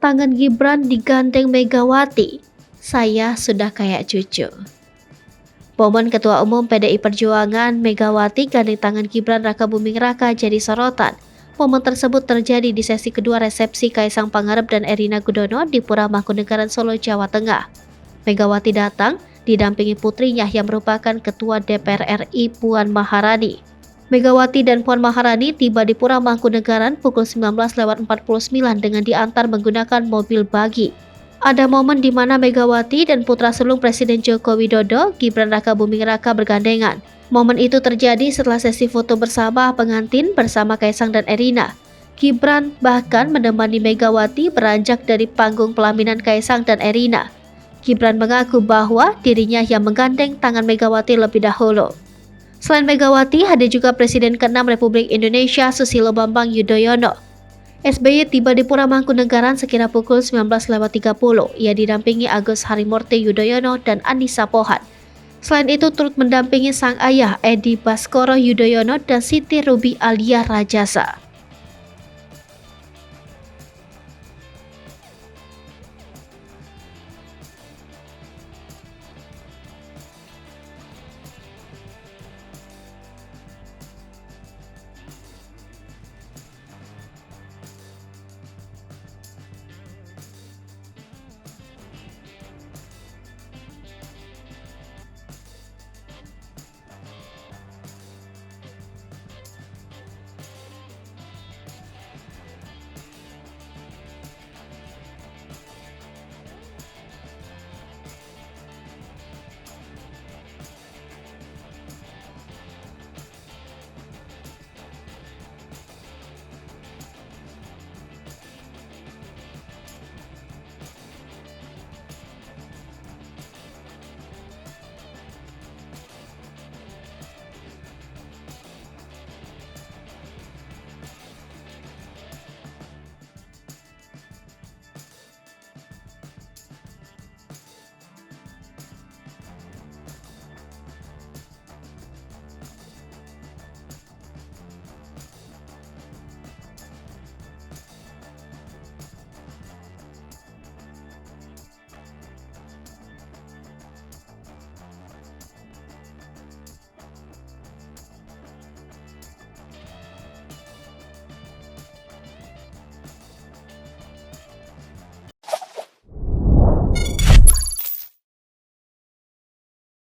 Tangan Gibran digandeng Megawati. Saya sudah kayak cucu. Momen Ketua Umum PDI Perjuangan Megawati gandeng tangan Gibran Rakabuming Raka jadi sorotan. Momen tersebut terjadi di sesi kedua resepsi Kaisang Pangarep dan Erina Gudono di Pura Mangkunegaran Solo, Jawa Tengah. Megawati datang didampingi putrinya yang merupakan Ketua DPR RI Puan Maharani. Megawati dan Puan Maharani tiba di Pura Mangkunegaran pukul 19.49 dengan diantar menggunakan mobil bagi. Ada momen di mana Megawati dan putra sulung Presiden Joko Widodo, Gibran Rakabuming Raka bergandengan. Momen itu terjadi setelah sesi foto bersama pengantin bersama Kaisang dan Erina. Gibran bahkan menemani Megawati beranjak dari panggung pelaminan Kaisang dan Erina. Gibran mengaku bahwa dirinya yang menggandeng tangan Megawati lebih dahulu. Selain Megawati, hadir juga Presiden ke-6 Republik Indonesia Susilo Bambang Yudhoyono. SBY tiba di Pura Mangkunegaran sekira pukul 19.30. Ia didampingi Agus Harimurti Yudhoyono dan Anissa Pohan. Selain itu turut mendampingi sang ayah Edi Baskoro Yudhoyono dan Siti Rubi Alia Rajasa.